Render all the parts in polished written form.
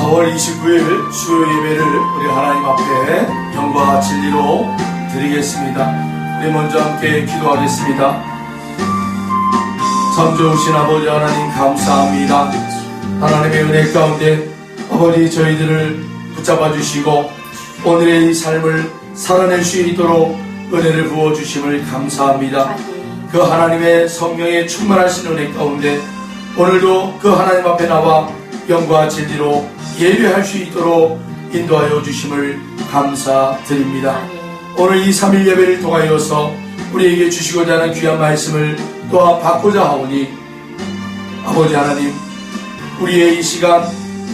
4월 29일 수요 예배를 우리 하나님 앞에 영과 진리로 드리겠습니다. 우리 먼저 함께 기도하겠습니다. 참 좋으신 아버지 하나님 감사합니다. 하나님의 은혜 가운데 아버지 저희들을 붙잡아 주시고 오늘의 이 삶을 살아낼 수 있도록 은혜를 부어주심을 감사합니다. 그 하나님의 성령의 충만하신 은혜 가운데 오늘도 그 하나님 앞에 나와 영과 진리로 예배할 수 있도록 인도하여 주심을 감사드립니다. 오늘 이 3일 예배를 통하여서 우리에게 주시고자 하는 귀한 말씀을 또한 받고자 하오니 아버지 하나님, 우리의 이 시간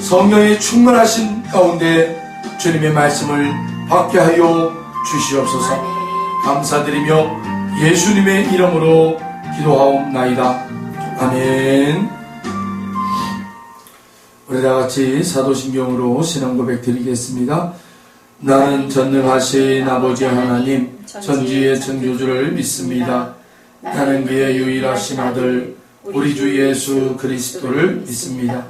성령의 충만하신 가운데 주님의 말씀을 받게 하여 주시옵소서. 감사드리며 예수님의 이름으로 기도하옵나이다. 아멘. 우리 다같이 사도신경으로 신앙고백 드리겠습니다. 나는 전능하신 아버지 하나님 전지의 창조주를 믿습니다. 나는 그의 유일하신 아들 우리 주 예수 그리스도를 믿습니다.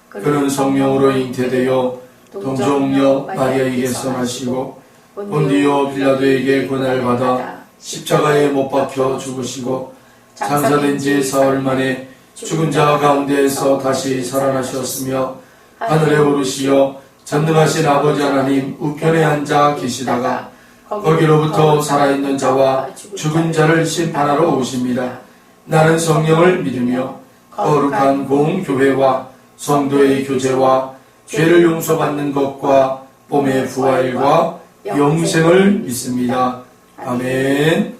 그는 성령으로 잉태되어 동정녀 마리아에게서 나시고 본디오 빌라도에게 고난을 받아 십자가에 못 박혀 죽으시고 장사된 지 사흘 만에 죽은 자 가운데에서 다시 살아나셨으며 하늘에 오르시어 전능하신 아버지 하나님 우편에 앉아 계시다가 거기로부터 살아있는 자와 죽은 자를 심판하러 오십니다. 나는 성령을 믿으며 거룩한 공교회와 성도의 교제와 죄를 용서받는 것과 몸의 부활과 영생을 믿습니다. 아멘.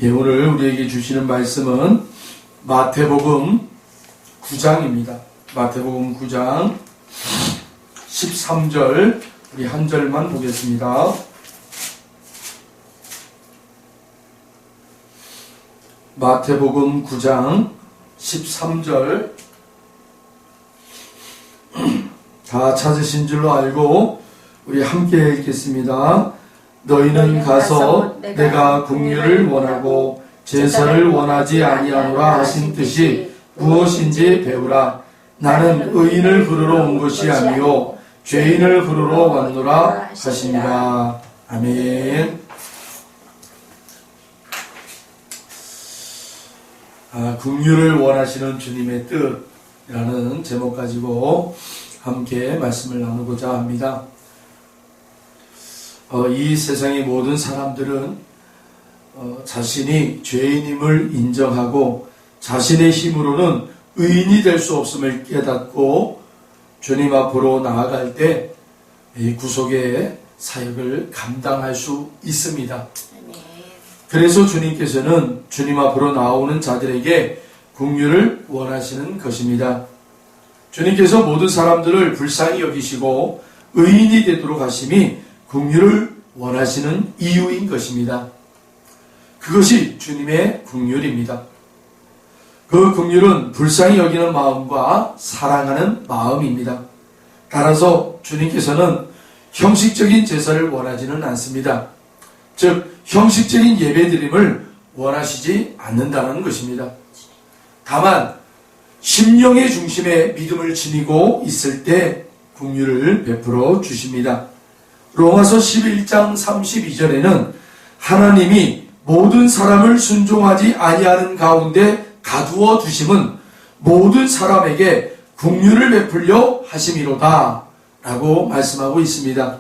예, 오늘 우리에게 주시는 말씀은 마태복음 9장입니다. 마태복음 9장 13절 우리 한 절만 보겠습니다. 마태복음 9장 13절 다 찾으신 줄로 알고 우리 함께 읽겠습니다. 너희는 가서 내가 긍휼을 원하고 제사를 원하지 아니하노라 하신 뜻이 무엇인지 배우라. 나는 의인을 부르러 온 것이 아니요 죄인을 부르러 왔노라 하시니라. 아멘. 긍휼을 원하시는 주님의 뜻이라는 제목 가지고 함께 말씀을 나누고자 합니다. 이 세상의 모든 사람들은 자신이 죄인임을 인정하고 자신의 힘으로는 의인이 될 수 없음을 깨닫고 주님 앞으로 나아갈 때 이 구속의 사역을 감당할 수 있습니다. 그래서 주님께서는 주님 앞으로 나오는 자들에게 긍휼을 원하시는 것입니다. 주님께서 모든 사람들을 불쌍히 여기시고 의인이 되도록 하심이 긍휼을 원하시는 이유인 것입니다. 그것이 주님의 긍휼입니다. 그 긍휼은 불쌍히 여기는 마음과 사랑하는 마음입니다. 따라서 주님께서는 형식적인 제사를 원하지는 않습니다. 즉 형식적인 예배드림을 원하시지 않는다는 것입니다. 다만 심령의 중심에 믿음을 지니고 있을 때 긍휼을 베풀어 주십니다. 로마서 11장 32절에는 하나님이 모든 사람을 순종하지 아니하는 가운데 가두어 두심은 모든 사람에게 긍휼을 베풀려 하심이로다 라고 말씀하고 있습니다.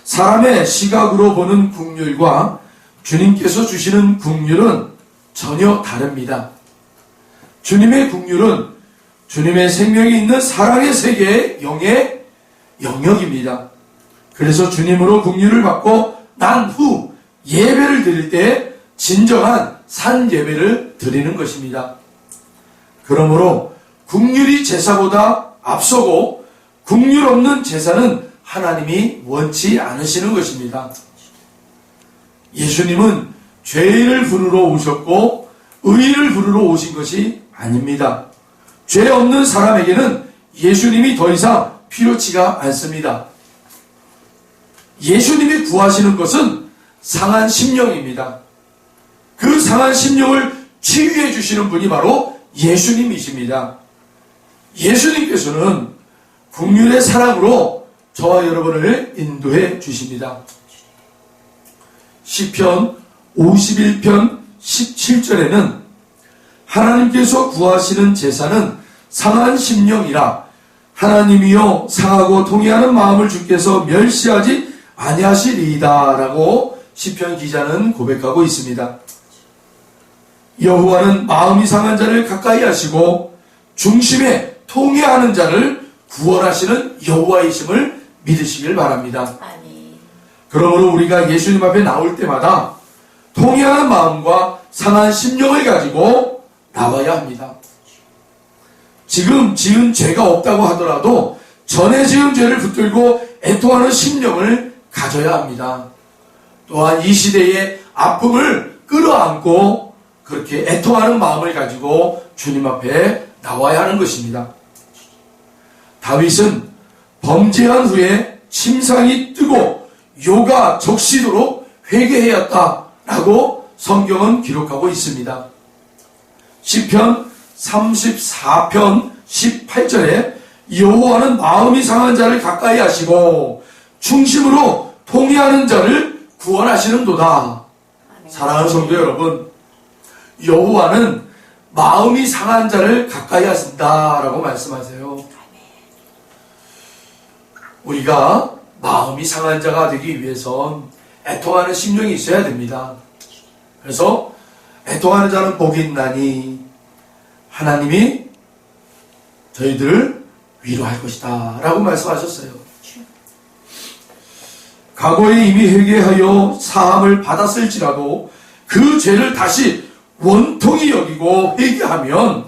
사람의 시각으로 보는 긍휼과 주님께서 주시는 긍휼은 전혀 다릅니다. 주님의 긍휼은 주님의 생명이 있는 사랑의 세계의 영의 영역입니다. 그래서 주님으로 긍휼을 받고 난 후 예배를 드릴 때 진정한 산 예배를 드리는 것입니다. 그러므로 긍휼이 제사보다 앞서고 긍휼 없는 제사는 하나님이 원치 않으시는 것입니다. 예수님은 죄인을 부르러 오셨고 의인을 부르러 오신 것이 아닙니다. 죄 없는 사람에게는 예수님이 더 이상 필요치가 않습니다. 예수님이 구하시는 것은 상한 심령입니다. 그 상한 심령을 치유해 주시는 분이 바로 예수님이십니다. 예수님께서는 국률의 사랑으로 저와 여러분을 인도해 주십니다. 시편 51편 17절에는 하나님께서 구하시는 제사는 상한 심령이라 하나님이여 상하고 통회하는 마음을 주께서 멸시하지 아니하시리이다 라고 시편 기자는 고백하고 있습니다. 여호와는 마음이 상한 자를 가까이 하시고 중심에 통회하는 자를 구원하시는 여호와이심을 믿으시길 바랍니다. 아멘. 그러므로 우리가 예수님 앞에 나올 때마다 통회하는 마음과 상한 심령을 가지고 나와야 합니다. 지금 지은 죄가 없다고 하더라도 전에 지은 죄를 붙들고 애통하는 심령을 가져야 합니다. 또한 이 시대의 아픔을 끌어안고 그렇게 애통하는 마음을 가지고 주님 앞에 나와야 하는 것입니다. 다윗은 범죄한 후에 침상이 뜨고 요가 적시도록 회개하였다라고 성경은 기록하고 있습니다. 시편 34편 18절에 여호와는 마음이 상한 자를 가까이 하시고 중심으로 통회하는 자를 구원하시는도다. 사랑하는 성도 여러분, 여호와는 마음이 상한 자를 가까이 하신다라고 말씀하세요. 우리가 마음이 상한 자가 되기 위해선 애통하는 심령이 있어야 됩니다. 그래서 애통하는 자는 복이 있나니 하나님이 저희들을 위로할 것이다 라고 말씀하셨어요. 과거에 이미 회개하여 사함을 받았을지라도 그 죄를 다시 원통이 여기고 회개하면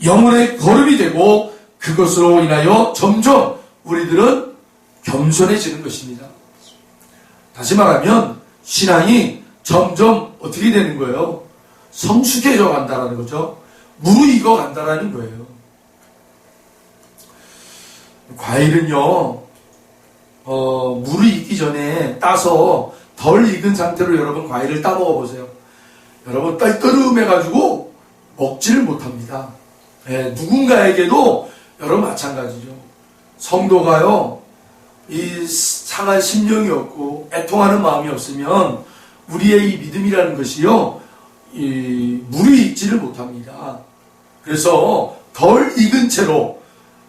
영혼의 걸음이 되고 그것으로 인하여 점점 우리들은 겸손해지는 것입니다. 다시 말하면 신앙이 점점 어떻게 되는 거예요? 성숙해져 간다는 거죠. 무르익어 간다는 거예요. 과일은요, 무르익기 전에 따서 덜 익은 상태로 여러분 과일을 따 먹어보세요. 여러분 떨떠름해가지고 먹지를 못합니다. 네, 누군가에게도 여러분 마찬가지죠. 성도가요, 이 상한 심령이 없고 애통하는 마음이 없으면 우리의 이 믿음이라는 것이요, 무르익지를 못합니다. 그래서 덜 익은 채로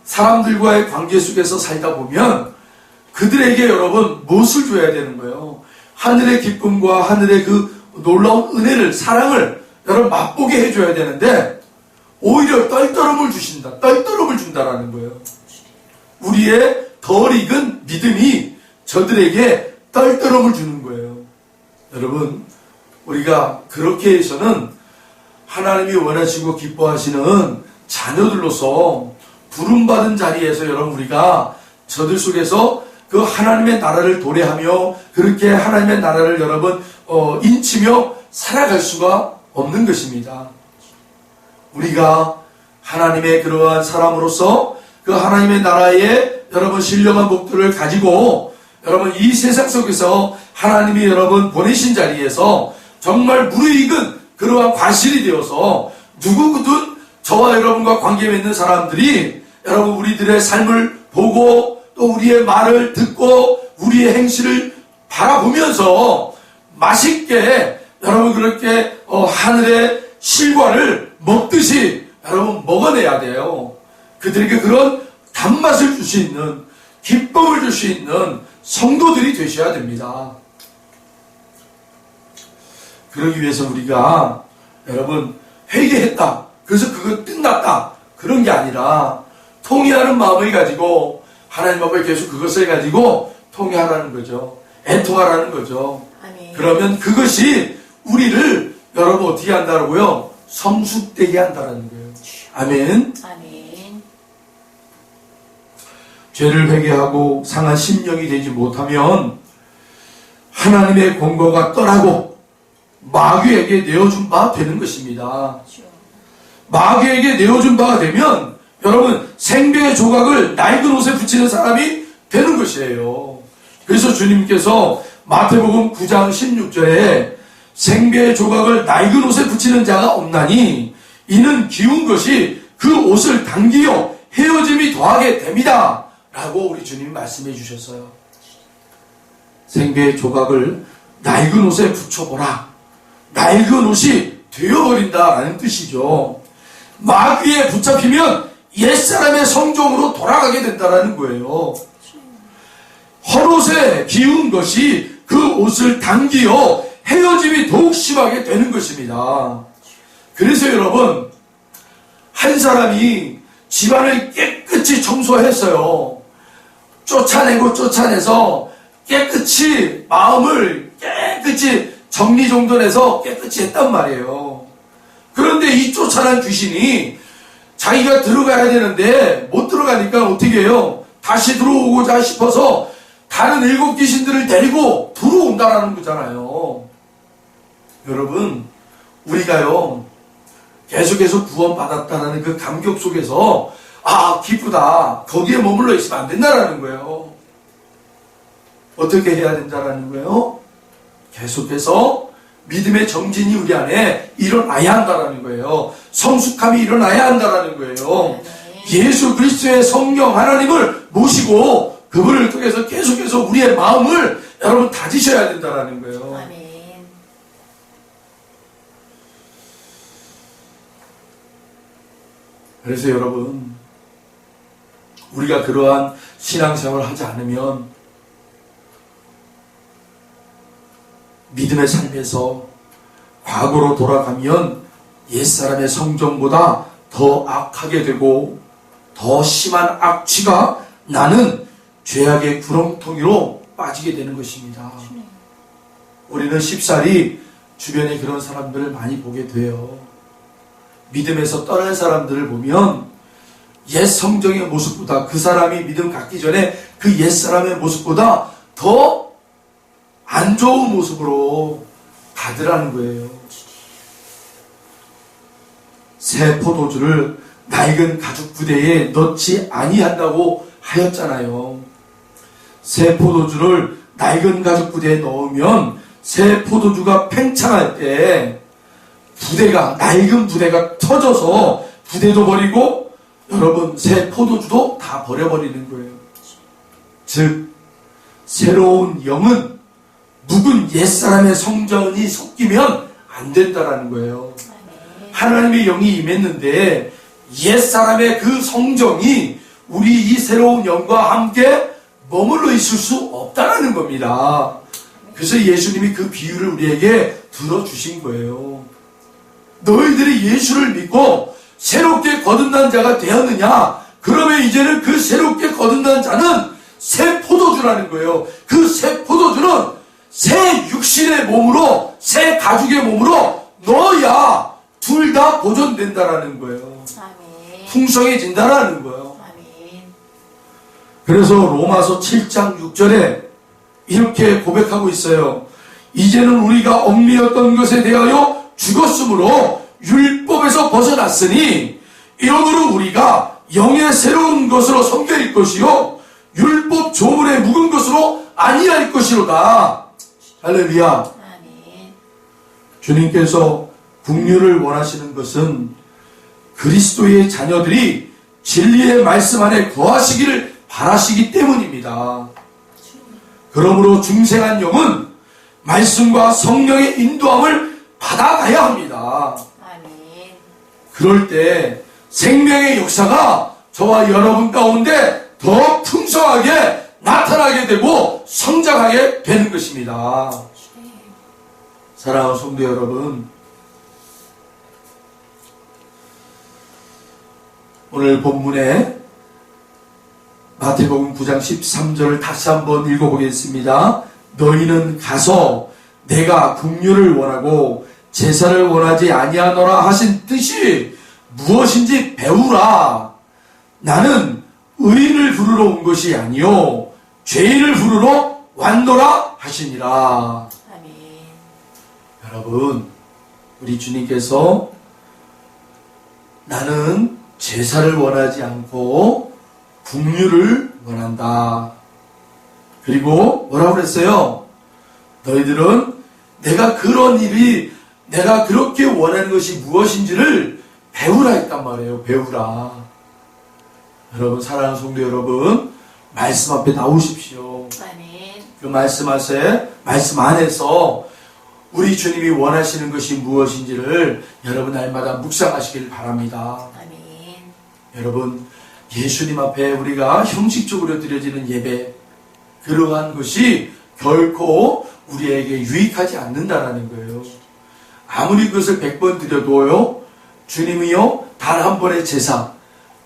사람들과의 관계 속에서 살다 보면 그들에게 여러분 무엇을 줘야 되는 거예요? 하늘의 기쁨과 하늘의 그 놀라운 은혜를, 사랑을 여러분 맛보게 해줘야 되는데 오히려 떨떠름을 주신다, 떨떠름을 준다라는 거예요. 우리의 덜 익은 믿음이 저들에게 떨떠름을 주는 거예요. 여러분, 우리가 그렇게 해서는 하나님이 원하시고 기뻐하시는 자녀들로서 부름받은 자리에서 여러분 우리가 저들 속에서 그 하나님의 나라를 도래하며 그렇게 하나님의 나라를 여러분 인치며 살아갈 수가 없는 것입니다. 우리가 하나님의 그러한 사람으로서 그 하나님의 나라의 여러분 신령한 목표를 가지고 여러분 이 세상 속에서 하나님이 여러분 보내신 자리에서 정말 무르익은 그러한 과실이 되어서 누구든 저와 여러분과 관계 맺는 사람들이 여러분 우리들의 삶을 보고 또 우리의 말을 듣고 우리의 행실을 바라보면서 맛있게 여러분 그렇게 하늘의 실과를 먹듯이 여러분 먹어내야 돼요. 그들에게 그런 단맛을 줄 수 있는, 기쁨을 줄 수 있는 성도들이 되셔야 됩니다. 그러기 위해서 우리가 여러분 회개했다, 그래서 그거 끝났다, 그런 게 아니라 통회하는 마음을 가지고 하나님 앞에 계속 그것을 가지고 통회하라는 거죠. 애통하라는 거죠. 아멘. 그러면 그것이 우리를 여러분 어떻게 한다고요? 성숙되게 한다는 거예요. 아멘. 아멘. 죄를 회개하고 상한 심령이 되지 못하면 하나님의 공고가 떠나고 마귀에게 내어준 바 되는 것입니다. 마귀에게 내어준 바가 되면 여러분 생명의 조각을 낡은 옷에 붙이는 사람이 되는 것이에요. 그래서 주님께서 마태복음 9장 16절에 생명의 조각을 낡은 옷에 붙이는 자가 없나니 이는 기운 것이 그 옷을 당기어 헤어짐이 더하게 됩니다. 라고 우리 주님이 말씀해 주셨어요. 생배의 조각을 낡은 옷에 붙여보라. 낡은 옷이 되어버린다라는 뜻이죠. 마귀에 붙잡히면 옛사람의 성정으로 돌아가게 된다라는 거예요. 헛옷에 기운 것이 그 옷을 당기어 헤어짐이 더욱 심하게 되는 것입니다. 그래서 여러분, 한 사람이 집안을 깨끗이 청소했어요. 쫓아내서 깨끗이 마음을 깨끗이 정리정돈해서 깨끗이 했단 말이에요. 그런데 이 쫓아난 귀신이 자기가 들어가야 되는데 못 들어가니까 어떻게 해요? 다시 들어오고자 싶어서 다른 7 귀신들을 데리고 들어온다라는 거잖아요. 여러분, 우리가요 계속해서 구원받았다는 그 감격 속에서 기쁘다, 거기에 머물러 있으면 안 된다라는 거예요. 어떻게 해야 된다라는 거예요? 계속해서 믿음의 정진이 우리 안에 일어나야 한다라는 거예요. 성숙함이 일어나야 한다라는 거예요. 예수 그리스도의 성령 하나님을 모시고 그분을 통해서 계속해서 우리의 마음을 여러분 다지셔야 된다라는 거예요. 아멘. 그래서 여러분, 우리가 그러한 신앙생활을 하지 않으면 믿음의 삶에서 과거로 돌아가면 옛사람의 성정보다 더 악하게 되고 더 심한 악취가 나는 죄악의 구렁텅이로 빠지게 되는 것입니다. 우리는 쉽사리 주변에 그런 사람들을 많이 보게 돼요. 믿음에서 떠난 사람들을 보면 옛 성정의 모습보다, 그 사람이 믿음 갖기 전에 그 옛사람의 모습보다 더 안 좋은 모습으로 가더라는 거예요. 새 포도주를 낡은 가죽 부대에 넣지 아니한다고 하였잖아요. 새 포도주를 낡은 가죽 부대에 넣으면 새 포도주가 팽창할 때 낡은 부대가 터져서 부대도 버리고 여러분 새 포도주도 다 버려버리는 거예요. 즉 새로운 영은 묵은 옛사람의 성전이 섞이면 안 된다라는 거예요. 하나님의 영이 임했는데 옛사람의 그 성정이 우리 이 새로운 영과 함께 머물러 있을 수 없다라는 겁니다. 그래서 예수님이 그 비유를 우리에게 들어주신 거예요. 너희들이 예수를 믿고 새롭게 거듭난 자가 되었느냐? 그러면 이제는 그 새롭게 거듭난 자는 새 포도주라는 거예요. 그 새 포도주는 새 육신의 몸으로, 새 가죽의 몸으로 넣어야 둘 다 보존된다라는 거예요. 아멘. 풍성해진다라는 거예요. 아멘. 그래서 로마서 7장 6절에 이렇게 고백하고 있어요. 이제는 우리가 얽매였던 것에 대하여 죽었으므로 율법에서 벗어났으니 이러므로 우리가 영의 새로운 것으로 섬겨일 것이요 율법 조문에 묵은 것으로 아니할 것이로다. 할렐루야. 아멘. 주님께서 긍휼을 원하시는 것은 그리스도의 자녀들이 진리의 말씀 안에 거하시기를 바라시기 때문입니다. 그러므로 중생한 영은 말씀과 성령의 인도함을 받아가야 합니다. 아멘. 그럴 때 생명의 역사가 저와 여러분 가운데 더 풍성하게 나타나게 되고 성장하게 되는 것입니다. 사랑하는 성도 여러분, 오늘 본문에 마태복음 9장 13절을 다시 한번 읽어보겠습니다. 너희는 가서 내가 긍휼을 원하고 제사를 원하지 아니하노라 하신 뜻이 무엇인지 배우라. 나는 의인을 부르러 온 것이 아니요 죄인을 부르러 왔노라 하시니라. 아멘. 여러분, 우리 주님께서 나는 제사를 원하지 않고 긍휼을 원한다. 그리고 뭐라고 그랬어요? 너희들은 내가 그렇게 원하는 것이 무엇인지를 배우라 했단 말이에요. 배우라. 여러분, 사랑하는 성도 여러분, 말씀 앞에 나오십시오. 아멘. 그 말씀 안에서 우리 주님이 원하시는 것이 무엇인지를 여러분 날마다 묵상하시길 바랍니다. 아멘. 여러분, 예수님 앞에 우리가 형식적으로 드려지는 예배, 그러한 것이 결코 우리에게 유익하지 않는다라는 거예요. 아무리 그것을 100번 드려도요, 주님이요, 단 한 번의 제사,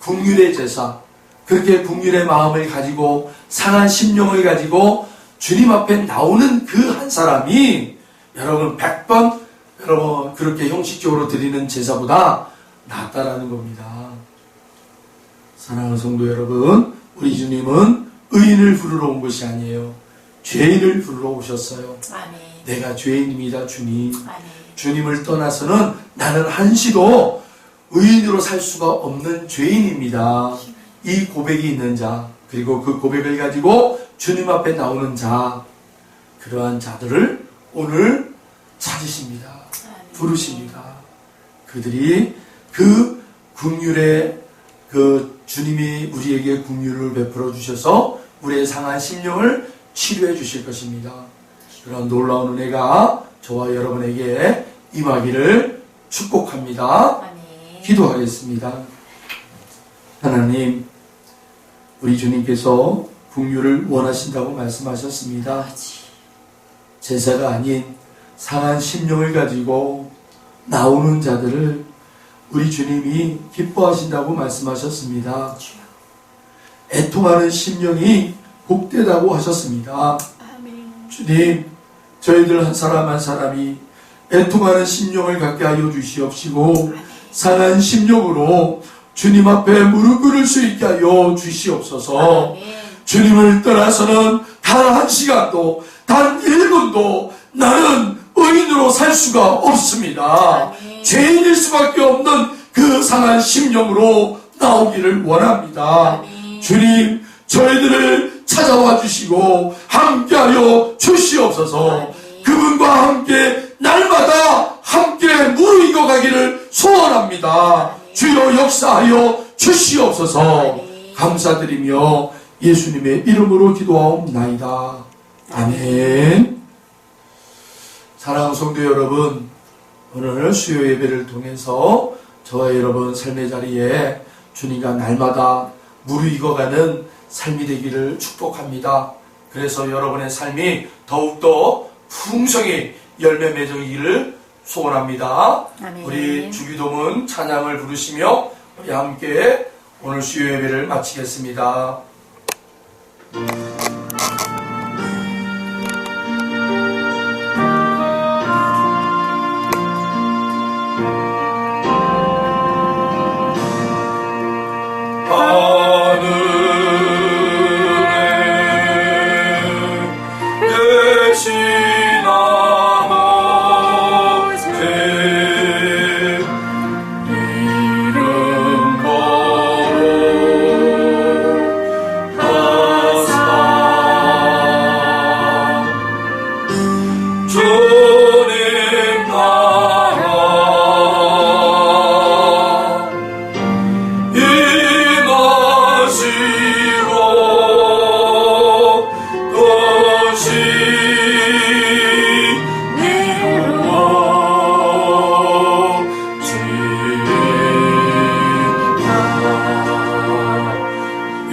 국률의 제사, 그렇게 국률의 마음을 가지고 상한 심령을 가지고 주님 앞에 나오는 그 한 사람이 여러분 100번 여러분 그렇게 형식적으로 드리는 제사보다 낫다라는 겁니다. 사랑하는 성도 여러분, 우리 주님은 의인을 부르러 온 것이 아니에요. 죄인을 부르러 오셨어요. 아멘. 내가 죄인입니다, 주님. 아멘. 주님을 떠나서는 나는 한시도 의인으로 살 수가 없는 죄인입니다. 이 고백이 있는 자, 그리고 그 고백을 가지고 주님 앞에 나오는 자, 그러한 자들을 오늘 찾으십니다. 부르십니다. 그들이 그 긍휼의 그 주님이 우리에게 긍휼을 베풀어 주셔서 우리의 상한 심령을 치료해 주실 것입니다. 그런 놀라운 은혜가 저와 여러분에게 임하기를 축복합니다. 아멘. 기도하겠습니다. 하나님, 우리 주님께서 긍휼을 원하신다고 말씀하셨습니다. 제사가 아닌 상한 심령을 가지고 나오는 자들을 우리 주님이 기뻐하신다고 말씀하셨습니다. 애통하는 심령이 복되다고 하셨습니다. 아멘. 주님, 저희들 한 사람 한 사람이 애통하는 심령을 갖게 하여 주시옵시고 상한 심령으로 주님 앞에 무릎 꿇을 수 있게 하여 주시옵소서. 아멘. 주님을 떠나서는 단 한 시간도 단 1분도 나는 의인으로 살 수가 없습니다. 아멘. 죄인일 수밖에 없는 그 상한 심령으로 나오기를 원합니다. 아멘. 주님, 저희들을 찾아와 주시고 함께하여 주시옵소서. 아멘. 그분과 함께 날마다 함께 무르익어 가기를 소원합니다. 아멘. 주여 역사하여 주시옵소서. 아멘. 감사드리며 예수님의 이름으로 기도하옵나이다. 아멘. 사랑하는 성도 여러분, 오늘 수요 예배를 통해서 저와 여러분 삶의 자리에 주님과 날마다 무르익어가는 삶이 되기를 축복합니다. 그래서 여러분의 삶이 더욱더 풍성히 열매 맺어기를 소원합니다. 아멘. 우리 주기도문 찬양을 부르시며 우리 함께 오늘 수요 예배를 마치겠습니다.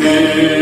예.